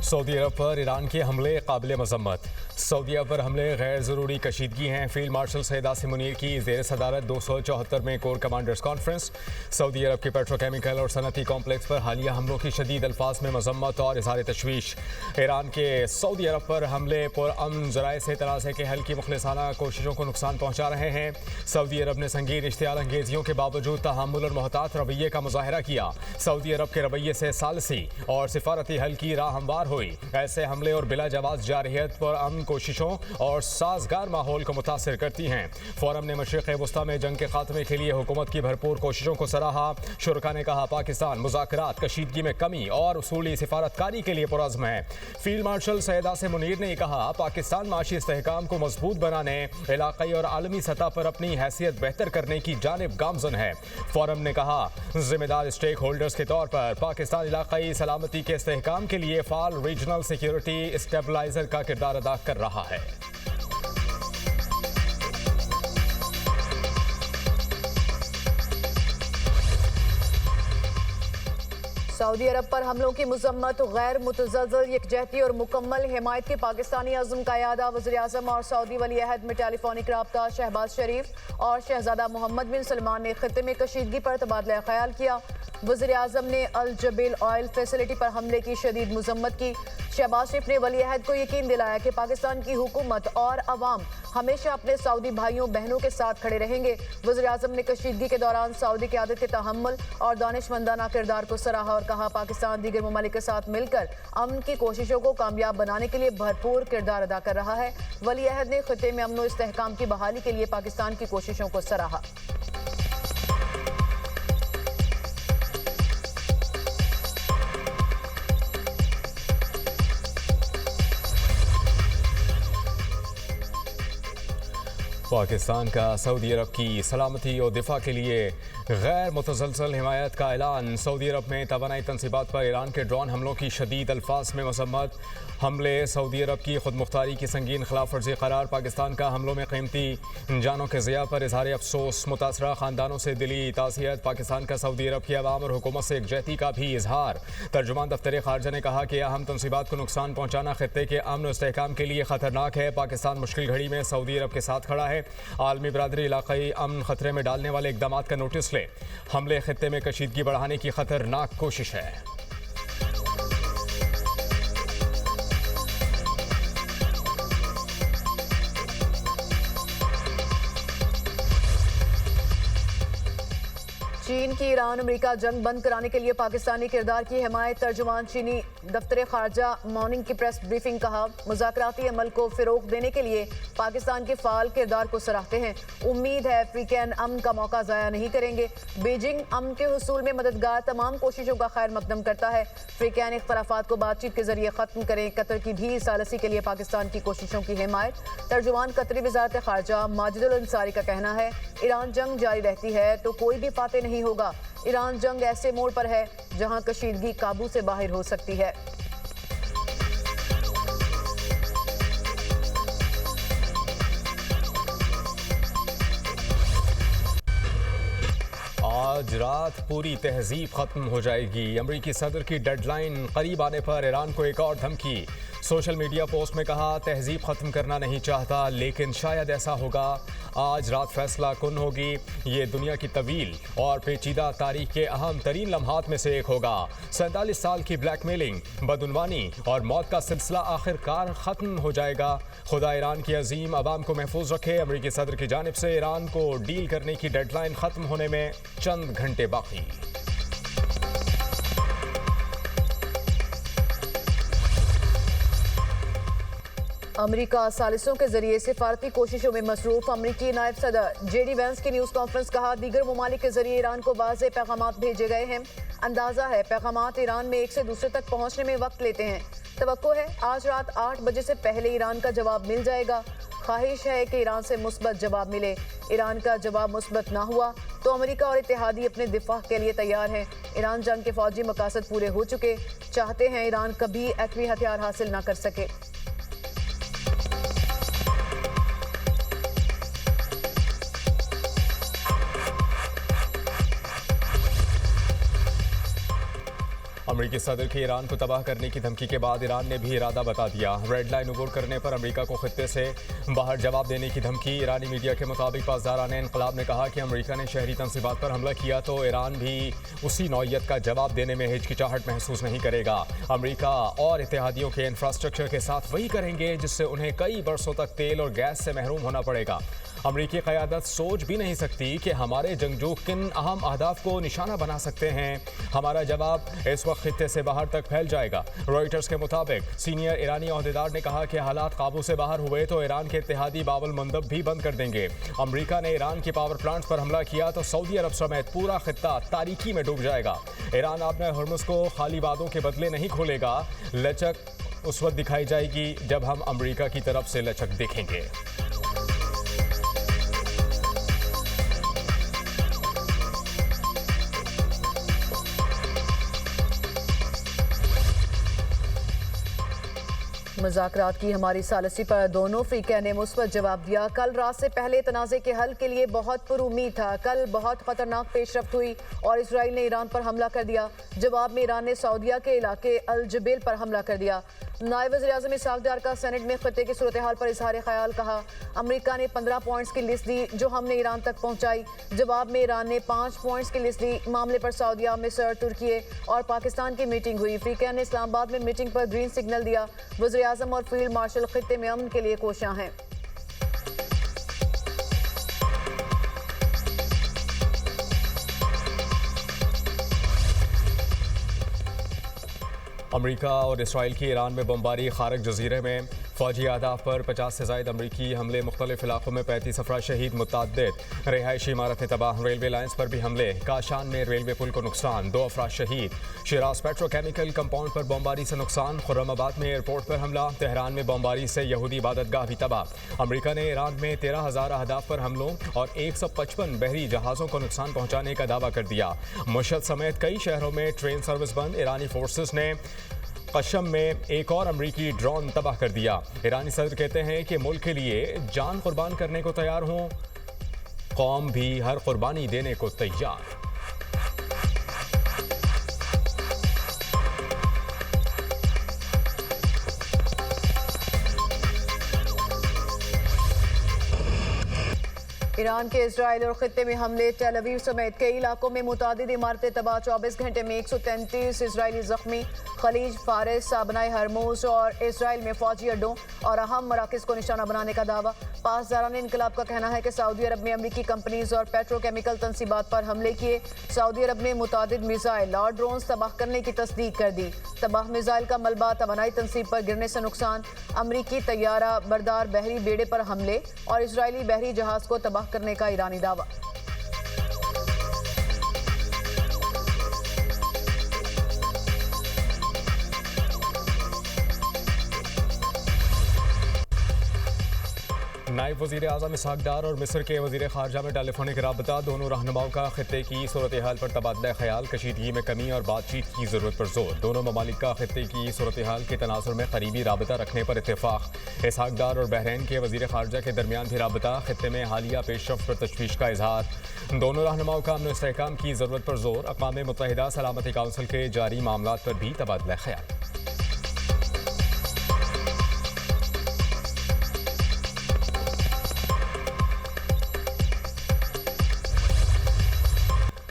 Saudi अरब पर Iran के हमले काबिल मजम्मत। सऊदीया पर हमले गैर ज़रूरी कशीदगी हैं। फील्ड मार्शल सैयद आसिम मुनीर की ज़ेर सदारत 274 में कोर कमांडर्स कॉन्फ्रेंस। सऊदी अरब के पेट्रोकेमिकल और सनती कॉम्प्लेक्स पर हालिया हमलों की शदीद अल्फाज में मजम्मत और इज़हार तशवीश। ईरान के सऊदी अरब पर हमले पुरअमन ज़राए से तनाज़े के हल की मुखलिसाना कोशिशों को नुकसान पहुँचा रहे हैं। सऊदी अरब ने संगीन इश्तियाल अंगेजियों के बावजूद तहम्मुल और मोहतात रवैये का मुजाहरा किया। सऊदी अरब के रवैये से सालसी और सिफारती हल की राह हमवार हुई। ऐसे हमले और बिला जवाज जारहियत पर अमन कोशिशों और साजगार माहौल को मुतासर करती हैं। फोरम ने मशरिक़ वस्ता में जंग के खात्मे के लिए हुकूमत की भरपूर कोशिशों को सराहा। शुरका ने कहा पाकिस्तान मुज़ाकरात, कशीदगी में कमी और उसूली सिफारतकारी के लिए पुरअज़्म है। फील्ड मार्शल सैयद आसिम मुनीर ने कहा पाकिस्तान माशी इस्तेहकाम को मजबूत बनाने, इलाक़ाई और आलमी सतह पर अपनी हैसियत बेहतर करने की जानिब गामज़न है। फोरम ने कहा जिम्मेदार स्टेक होल्डर्स के तौर पर पाकिस्तान इलाक़ाई सलामती के इस्तेहकाम के लिए फ़ाल रीजनल सिक्योरिटी स्टेबलाइजर का किरदार अदा कर रहा है। सऊदी अरब पर हमलों की मजम्मत, गैर मुतज़ल्ज़ल यकजहती और मुकम्मल हिमायत के पाकिस्तानी अज़्म का यादा। वज़ीर-ए-आज़म और सऊदी वली अहद में टेलीफोनिक रब्ता। शहबाज शरीफ और शहजादा मोहम्मद बिन सलमान ने खित्ते में कशीदगी पर तबादला ख्याल किया। वज़ीर-ए-आज़म ने अल जबेल ऑयल फैसिलिटी पर हमले की शदीद मजम्मत की। शहबाज शरीफ ने वली अहद को यकीन दिलाया कि पाकिस्तान की हुकूमत और अवाम हमेशा अपने सऊदी भाइयों बहनों के साथ खड़े रहेंगे। वज़ीर-ए-आज़म ने कशीदगी के दौरान सऊदी क़यादत के तहम्मुल और दानिशमंदाना किरदार को सराहा और कहा पाकिस्तान दीगर ममालिक के साथ मिलकर अमन की कोशिशों को कामयाब बनाने के लिए भरपूर किरदार अदा कर रहा है। वली अहद ने खित्ते में अमन और इस्तेहकाम की बहाली के लिए पाकिस्तान की कोशिशों को सराहा। पाकिस्तान का सऊदी अरब की सलामती और दिफा के लिए गैर मुतज़ल्ज़ल हिमायत का ऐलान। सऊदी अरब में तवानाई तनसीबात पर ईरान के ड्रोन हमलों की शदीद अल्फाज में मजम्मत। हमले सऊदी अरब की खुद मुख्तारी की संगीन खिलाफ वर्जी करार। पाकिस्तान का हमलों में कीमती जानों के ज़िया पर इज़हार अफसोस। मुतासरा ख़ानदानों से दिली ताज़ियत। पाकिस्तान का सऊदी अरब की अवाम और हुकूमत से एकजहती का भी इजहार। तर्जुमान दफ्तर ख़ारजा ने कहा कि अहम तनसीबात को नुकसान पहुँचाना खित्ते के अमन और इस्तेहकाम के लिए ख़तरनाक है। पाकिस्तान मुश्किल घड़ी में सऊदी अरब के साथ खड़ा है। आलमी बरादरी इलाक़ाई अमन खतरे में डालने वाले इक़दामात का नोटिस ले। हमले खित्ते में कशीदगी बढ़ाने की खतरनाक कोशिश है। चीन की ईरान अमेरिका जंग बंद कराने के लिए पाकिस्तानी किरदार की हिमायत। तर्जुमान चीनी दफ्तर खारजा मॉर्निंग की प्रेस ब्रीफिंग कहा मुज़ाकराती अमल को फ़रोग़ देने के लिए पाकिस्तान के फ़ाल किरदार को सराहते हैं। उम्मीद है अफ्रीकन अमन का मौका ज़ाया नहीं करेंगे। बीजिंग अमन के हुसूल में मददगार तमाम कोशिशों का खैर मकदम करता है। अफ्रीकन इख्तलाफात को बातचीत के जरिए ख़त्म करें। कतर की भी सालसी के लिए पाकिस्तान की कोशिशों की हिमायत। तर्जुमान कतरी वज़ारत खारजा माजिदुल अंसारी का कहना है ईरान जंग जारी रहती है तो कोई भी फाते नहीं होगा। ईरान जंग ऐसे मोड़ पर है जहां कशीदगी काबू से बाहर हो सकती है। आज रात पूरी तहजीब खत्म हो जाएगी। अमरीकी सदर की डेडलाइन करीब आने पर ईरान को एक और धमकी। सोशल मीडिया पोस्ट में कहा तहजीब ख़त्म करना नहीं चाहता लेकिन शायद ऐसा होगा। आज रात फैसला कुन होगी। ये दुनिया की तवील और पेचीदा तारीख के अहम तरीन लम्हात में से एक होगा। 47 साल की ब्लैकमेलिंग, बदउनवानी और मौत का सिलसिला आखिरकार ख़त्म हो जाएगा। खुदा ईरान की अजीम अवाम को महफूज रखे। अमरीकी सदर की जानिब से ईरान को डील करने की डेडलाइन ख़त्म होने में चंद घंटे बाकी। अमेरिका सालिसों के जरिए सिफारती कोशिशों में मसरूफ। अमरीकी नायब सदर जेडी वैंस की न्यूज़ कॉन्फ्रेंस कहा दीगर ममालिक के जरिए ईरान को वाज़ेह पैगामात भेजे गए हैं। अंदाज़ा है पैगामात ईरान में एक से दूसरे तक पहुँचने में वक्त लेते हैं। तवक्को है आज रात 8 बजे से पहले ईरान का जवाब मिल जाएगा। ख्वाहिश है कि ईरान से मुस्बत जवाब मिले। ईरान का जवाब मुस्बत ना हुआ तो अमेरिका और इत्तेहादी अपने दिफा के लिए तैयार हैं। ईरान जंग के फौजी मकासद पूरे हो चुके, चाहते हैं ईरान कभी एटमी हथियार हासिल ना कर सके। अमरीकी सदर की ईरान को तबाह करने की धमकी के बाद ईरान ने भी इरादा बता दिया। रेड लाइन अबूर करने पर अमरीका को खित्ते से बाहर जवाब देने की धमकी। ईरानी मीडिया के मुताबिक पासदारान इनकलाब ने कहा कि अमरीका ने शहरी तंसीबात पर हमला किया तो ईरान भी उसी नौइयत का जवाब देने में हिचकिचाहट महसूस नहीं करेगा। अमरीका और इत्तेहादियों के इंफ्रास्ट्रक्चर के साथ वही करेंगे जिससे उन्हें कई बरसों तक तेल और गैस से महरूम होना पड़ेगा। अमरीकी क़यादत सोच भी नहीं सकती कि हमारे जंगजू किन अहम अहदाफ को निशाना बना सकते हैं। हमारा जवाब इस वक्त खित्ते से बाहर तक फैल जाएगा। रॉयटर्स के मुताबिक सीनियर ईरानी ओहदेदार ने कहा कि हालात काबू से बाहर हुए तो ईरान के इत्तेहादी बाबुल मंदब भी बंद कर देंगे। अमरीका ने ईरान की पावर प्लांट्स पर हमला किया तो सऊदी अरब समेत पूरा खित्ता तारीकी में डूब जाएगा। ईरान अपने हर्मुज़ को खाली वादों के बदले नहीं खोलेगा। लचक उस वक्त दिखाई जाएगी जब हम अमरीका की तरफ से लचक देखेंगे। मुज़ाकरात की हमारी सालसी पर दोनों फ्रीक़ैन ने मुस्बत जवाब दिया। कल रात से पहले तनाज़े के हल के लिए बहुत पुरुमीद था। कल बहुत खतरनाक पेशरफ्त हुई और इसराइल ने ईरान पर हमला कर दिया। जवाब में ईरान ने सऊदीया के इलाके अल जबेल पर हमला कर दिया। नायब वज़ीर-ए-आज़म इसहाक़ डार का सेनेट में खित्ते की सूरत हाल पर इज़हार ख्याल कहा। अमरीका ने 15 पॉइंट्स की लिस्ट दी जो हमने ईरान तक पहुंचाई। जवाब में ईरान ने 5 पॉइंट्स की लिस्ट दी। मामले पर सऊदीया, मिस्र, तुर्की और पाकिस्तान की मीटिंग हुई। फ्रीक़ैन ने इस्लामाबाद में मीटिंग पर ग्रीन सिग्नल दिया। वज़ीर-ए-आज़म और फील्ड मार्शल खित्ते में अमन के लिए कोशां हैं। अमरीका और इसराइल की ईरान में बमबारी। खारक जजीरे में फौजी अहदाफ पर 50 से ज़ायद अमरीकी हमले। मुख्तलिफ इलाकों में 35 अफराद शहीद। मुतअद्दिद रिहायशी इमारतें तबाह। रेलवे लाइन्स पर भी हमले। काशान में रेलवे पुल को नुकसान, 2 अफराद शहीद। शिराज पेट्रोकेमिकल कंपाउंड पर बमबारी से नुकसान। खुर्रमाबाद में एयरपोर्ट पर हमला। तेहरान में बमबारी से यहूदी इबादतगाह भी तबाह। अमरीका ने ईरान में 13,000 अहदाफ पर हमलों और 155 बहरी जहाज़ों को नुकसान पहुँचाने का दावा कर दिया। मशहद समेत कई शहरों में ट्रेन सर्विस बंद। ईरानी फोर्सेस ने कशम में एक और अमरीकी ड्रोन तबाह कर दिया। ईरानी सदर कहते हैं कि मुल्क के लिए जान कुर्बान करने को तैयार हों, कौम भी हर कुर्बानी देने को तैयार। ईरान के इजराइल और खित्ते में हमले। टेल अवीव समेत कई इलाकों में मुतादिद इमारतें तबाह। 24 घंटे में 133 इजरायली जख्मी। खलीज, फारिस, साबनाए हरमूज और इसराइल में फौजी अड्डों और अहम मराकज़ को निशाना बनाने का दावा। पासदारान इनकलाब का कहना है कि सऊदी अरब में अमरीकी कंपनीज और पेट्रोकेमिकल तंसीबात पर हमले किए। सऊदी अरब ने मुतादिद मिसाइल और ड्रोन तबाह करने की तस्दीक कर दी। तबाह मिसाइल का मलबा तवानाई तंसीब पर गिरने से नुकसान। अमरीकी तैयारा बरदार बहरी बेड़े पर हमले और इसराइली बहरी जहाज को तबाह करने का ईरानी दावा। नायब वज़ीर-ए-आज़म इसहाक़ डार और मिस्र के वज़ीर ख़ारजा में टेलीफोनिक राबता। दोनों रहनुमाओं का खित्ते की सूरत हाल पर तबादला ख्याल। कशीदगी में कमी और बातचीत की ज़रूरत पर जोर। दोनों ममालिक का खित्ते की सूरत हाल के तनासुर में करीबी राबता रखने पर इत्तेफाक। इसहाक़ डार और बहरीन के वज़ीर ख़ारजा के दरमियान भी राबता। खित्ते में हालिया पेशरफ्त पर तशवीश का इजहार। दोनों रहनुमाओं का अमन व इस्तेहकाम की ज़रूरत पर जोर। अक़वाम मुत्तहिदा सलामती काउंसिल के जारी मामलात पर भी तबादला ख्याल।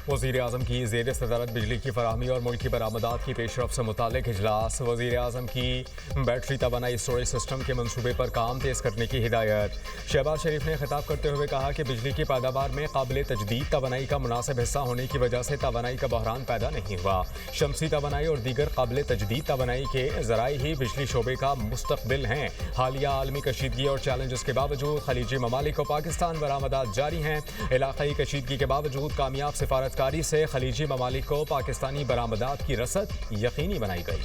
वज़ीर-ए-आज़म की ज़ेर सदारत बिजली की फराहमी और मुल्की बरामदात की पेशरफ से मुतालिक इजलास। वज़ीर-ए-आज़म की बैटरी तवानाई स्टोरेज सिस्टम के मनसूबे पर काम तेज़ करने की हिदायत। शहबाज शरीफ ने खिताब करते हुए कहा कि बिजली की पैदावार में काबिल तजदीद तवानाई का मुनासिब हिस्सा होने की वजह से तवानाई का बहरान पैदा नहीं हुआ। शमसी तवानाई और दीगर काबिल तजदीद तवानाई के ज़राए ही बिजली शोबे का मुस्तक़बिल हैं। हालिया आलमी कशीदगी और चैलेंजेस के बावजूद खलीजी ममालिक को पाकिस्तान बरामदात जारी हैं। इलाक़ाई कशीदगी के बावजूद कामयाब सिफारत से खलीजी ममालिक को पाकिस्तानी बरामदात की रसद यकीनी बनाई गई।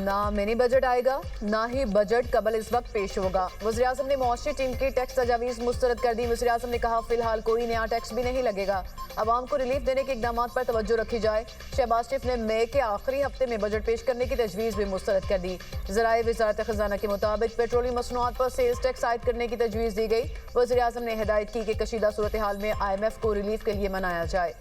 ना मिनी बजट आएगा, ना ही बजट कबल इस वक्त पेश होगा। वज़ीर-ए-आज़म ने मुआशी टीम की टैक्स तजावीज़ मुस्तरद कर दी। वज़ीर-ए-आज़म ने कहा फिलहाल कोई नया टैक्स भी नहीं लगेगा, अवाम को रिलीफ देने के इकदाम पर तवज्जो रखी जाए। शहबाज शरीफ ने मई के आखिरी हफ्ते में बजट पेश करने की तजवीज़ भी मुस्तरद कर दी। ज़राए वज़ारत ख़ज़ाना के मुताबिक पेट्रोलियम मसनूआत पर सेल्स टैक्स आयद करने की तजवीज़ दी गई। वज़ीर-ए-आज़म ने हिदायत की कि कशीदा सूरत हाल में IMF को रिलीफ के लिए मनाया जाए।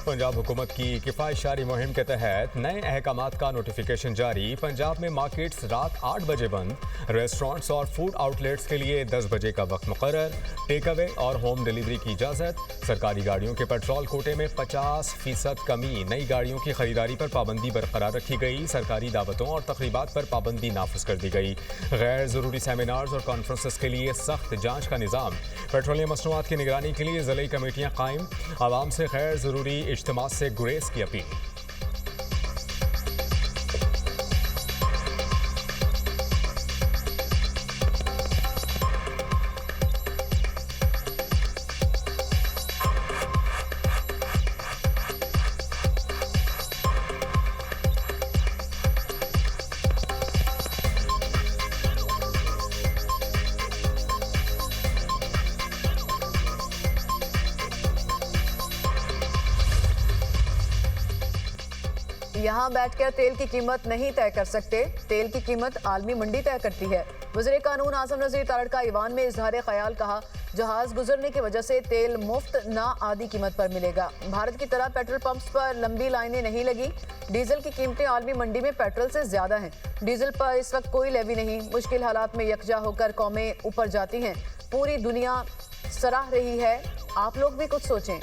पंजाब हुकूमत की किफ़ायतशारी मुहिम के तहत नए अहकामात का नोटिफिकेशन जारी। पंजाब में मार्केट्स रात 8 बजे बंद, रेस्टोरेंट्स और फूड आउटलेट्स के लिए 10 बजे का वक्त मुकर्रर, टेक अवे और होम डिलीवरी की इजाज़त। सरकारी गाड़ियों के पेट्रोल कोटे में 50% कमी, नई गाड़ियों की खरीदारी पर पाबंदी बरकरार रखी गई। सरकारी दावतों और तकरीबात पर पाबंदी नाफिज कर दी गई। गैर ज़रूरी सेमिनार्स और कॉन्फ्रेंसेस के लिए सख्त जाँच का निज़ाम। पेट्रोलियम मसनूआत की निगरानी के लिए ज़िले कमेटियाँ कायम। आवाम से गैर ज़रूरी इज्तिमा से गुरेज की अपील। यहाँ बैठकर तेल की कीमत नहीं तय कर सकते, तेल की कीमत आलमी मंडी तय करती है। वज़ीर कानून आज़म नज़ीर तारड़ का ईवान में इजहार ख्याल, कहा जहाज गुजरने की वजह से तेल मुफ्त ना आधी कीमत पर मिलेगा। भारत की तरह पेट्रोल पंप्स पर लंबी लाइनें नहीं लगी। डीजल की कीमतें आलमी मंडी में पेट्रोल से ज्यादा हैं। डीजल पर इस वक्त कोई लेवी नहीं। मुश्किल हालात में यकजा होकर कौमें ऊपर जाती हैं। पूरी दुनिया सराह रही है, आप लोग भी कुछ सोचें।